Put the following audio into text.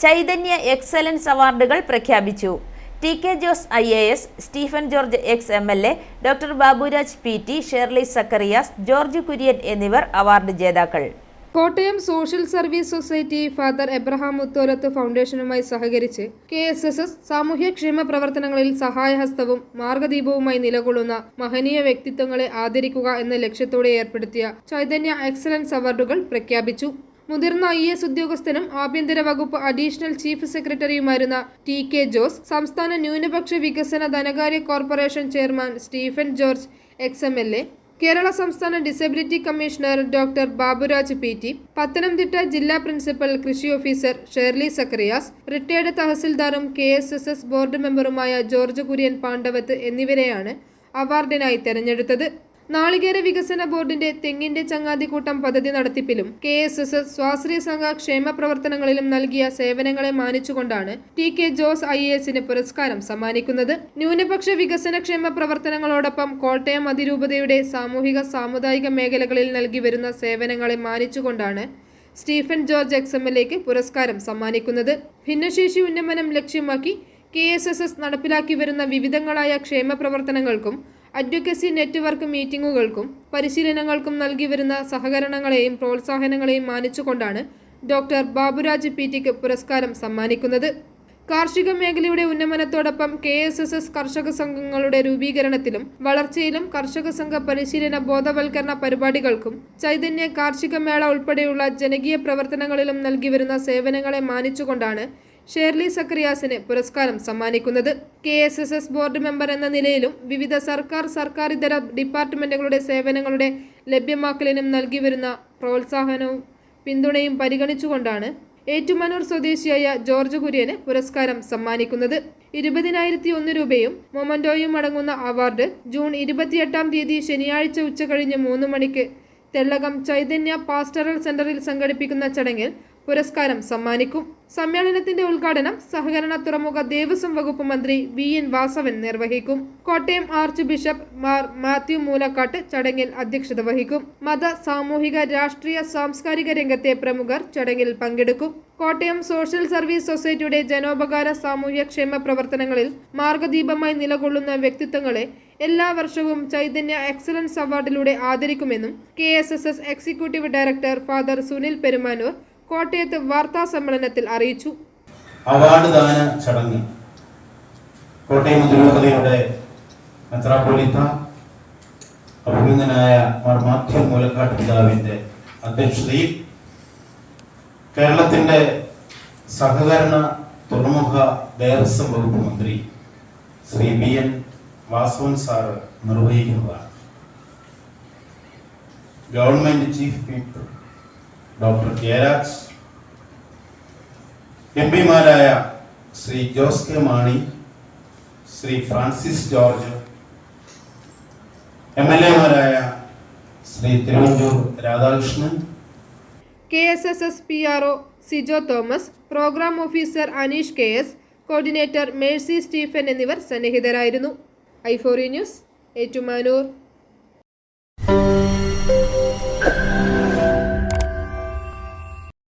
Chaitanya excellence അവാർഡുകൾ പ്രഖ്യാപിച്ചു. TK Jose IAS, Stephen George MLA, doctor Baburaj PT, Shirley Zacharias, George Kurian എന്നിവർ അവാർഡ് ജേതാക്കൾ. Kottayam social service society father Abraham Mutholath ഫൗണ്ടേഷനുമായി സഹകരിച്ച് KSSS സാമൂഹ്യക്ഷേമ പ്രവർത്തനങ്ങളിൽ സഹായഹസ്തവും മാർഗദീപവുമായി നിലകൊള്ളുന്ന മഹനീയ വ്യക്തിത്വങ്ങളെ ആദരിക്കുക എന്ന ലക്ഷ്യത്തോടെ ഏർപ്പെടുത്തിയ ചൈതന്യ എക്സലൻസ് അവാർഡുകൾ പ്രഖ്യാപിച്ചു. മുതിർന്ന IAS ഉദ്യോഗസ്ഥനും ആഭ്യന്തര വകുപ്പ് അഡീഷണൽ ചീഫ് സെക്രട്ടറിയുമായിരുന്ന TK ജോസ്, സംസ്ഥാന ന്യൂനപക്ഷ വികസന ധനകാര്യ corporation chairman Stephen George MLA, Kerala സംസ്ഥാന disability commissioner doctor Baburaj PT, Pathanamthitta ജില്ലാ പ്രിൻസിപ്പൽ കൃഷി ഓഫീസർ ഷേർലി സക്കറിയാസ്, റിട്ടയർഡ് തഹസിൽദാറും KSSS ബോർഡ് മെമ്പറുമായ ജോർജ് കുര്യൻ പാണ്ഡവത്ത് എന്നിവരെയാണ് അവാർഡിനായി തെരഞ്ഞെടുത്തത്. നാളികേര വികസന ബോർഡിന്റെ തെങ്ങിന്റെ ചങ്ങാതിക്കൂട്ടം പദ്ധതി നടത്തിപ്പിലും KSSS സ്വാശ്രയ സംഘ ക്ഷേമ പ്രവർത്തനങ്ങളിലും നൽകിയ സേവനങ്ങളെ മാനിച്ചുകൊണ്ടാണ് TK ജോസ് IASന് പുരസ്കാരം സമ്മാനിക്കുന്നത്. ന്യൂനപക്ഷ വികസന ക്ഷേമ പ്രവർത്തനങ്ങളോടൊപ്പം കോട്ടയം അതിരൂപതയുടെ സാമൂഹിക സാമുദായിക മേഖലകളിൽ നൽകി വരുന്ന സേവനങ്ങളെ മാനിച്ചുകൊണ്ടാണ് സ്റ്റീഫൻ ജോർജ് MLAക്ക് പുരസ്കാരം സമ്മാനിക്കുന്നത്. ഭിന്നശേഷി ഉന്നമനം ലക്ഷ്യമാക്കി KSSS നടപ്പിലാക്കി വരുന്ന വിവിധങ്ങളായ ക്ഷേമ പ്രവർത്തനങ്ങൾക്കും അഡ്വക്കസി നെറ്റ്വർക്ക് മീറ്റിംഗുകൾക്കും പരിശീലനങ്ങൾക്കും നൽകി വരുന്ന സഹകരണങ്ങളെയും പ്രോത്സാഹനങ്ങളെയും മാനിച്ചുകൊണ്ടാണ് ഡോക്ടർ ബാബുരാജ് PTക്ക് പുരസ്കാരം സമ്മാനിക്കുന്നത്. കാർഷിക മേഖലയുടെ ഉന്നമനത്തോടൊപ്പം KSSS കർഷക സംഘങ്ങളുടെ രൂപീകരണത്തിലും വളർച്ചയിലും കർഷക സംഘ പരിശീലന ബോധവൽക്കരണ പരിപാടികൾക്കും ചൈതന്യ കാർഷിക മേള ഉൾപ്പെടെയുള്ള ജനകീയ പ്രവർത്തനങ്ങളിലും നൽകി വരുന്ന സേവനങ്ങളെ മാനിച്ചുകൊണ്ടാണ് ഷേർലി സക്കറിയാസിന് പുരസ്കാരം സമ്മാനിക്കുന്നത്. KSSS ബോർഡ് മെമ്പർ എന്ന നിലയിലും വിവിധ സർക്കാരിതര ഡിപ്പാർട്ട്മെന്റുകളുടെ സേവനങ്ങളുടെ ലഭ്യമാക്കലിനും നൽകി വരുന്ന പ്രോത്സാഹനവും പിന്തുണയും പരിഗണിച്ചുകൊണ്ടാണ് ഏറ്റുമാനൂർ സ്വദേശിയായ ജോർജ് കുര്യന് പുരസ്കാരം സമ്മാനിക്കുന്നത്. 20,001 രൂപയും മൊമന്റോയും അടങ്ങുന്ന അവാർഡ് ജൂൺ 28 ശനിയാഴ്ച ഉച്ചകഴിഞ്ഞ് 3 മണിക്ക് തെള്ളകം ചൈതന്യ പാസ്റ്ററൽ സെന്ററിൽ സംഘടിപ്പിക്കുന്ന ചടങ്ങിൽ പുരസ്കാരം സമ്മാനിക്കും. സമ്മേളനത്തിന്റെ ഉദ്ഘാടനം സഹകരണ തുറമുഖ ദേവസ്വം വകുപ്പ് മന്ത്രി VN വാസവൻ നിർവഹിക്കും. കോട്ടയം ആർച്ച് ബിഷപ്പ് മാർ മാത്യു മൂലക്കാട്ട് ചടങ്ങിൽ അധ്യക്ഷത വഹിക്കും. മത, സാമൂഹിക, രാഷ്ട്രീയ, സാംസ്കാരിക രംഗത്തെ പ്രമുഖർ ചടങ്ങിൽ പങ്കെടുക്കും. കോട്ടയം സോഷ്യൽ സർവീസ് സൊസൈറ്റിയുടെ ജനോപകാര സാമൂഹ്യക്ഷേമ പ്രവർത്തനങ്ങളിൽ മാർഗദീപമായി നിലകൊള്ളുന്ന വ്യക്തിത്വങ്ങളെ എല്ലാ വർഷവും ചൈതന്യ എക്സലൻസ് അവാർഡിലൂടെ ആദരിക്കുമെന്നും KSSS executive director father Sunil Perumanoor കോട്ടയത്ത് വാർത്താ സമ്മേളനത്തിൽ അറിയിച്ചു. അവാർഡ് ദാന ചടങ്ങ് കോട്ടയം അതിരൂപതയുടെ മെത്രാപ്പൊലീത്ത അഭിനന്ദനായ മാർ മാത്യു മൂലക്കാട്ട് പിതാവിന്റെ അധ്യക്ഷതയിൽ കേരളത്തിന്റെ സഹകരണ തുറമുഖ ദേവസ്വം വകുപ്പ് മന്ത്രി ശ്രീ VN വാസവൻ സാറ് നിർവഹിക്കുന്നതാണ്. Government chief whip doctor Jayaraj, MPമാരായ ശ്രീ ജോസ് K മാണി, ശ്രീ ഫ്രാൻസിസ് ജോർജ്, MLAമാരായ Shri Thiruvanchoor Radhakrishnan, KSSS PRO Sijo Thomas, programme officer Aneesh KS, coordinator Mercy Stephen എന്നിവർ സന്നിഹിതരായിരുന്നു. i4 news, Ettumanoor.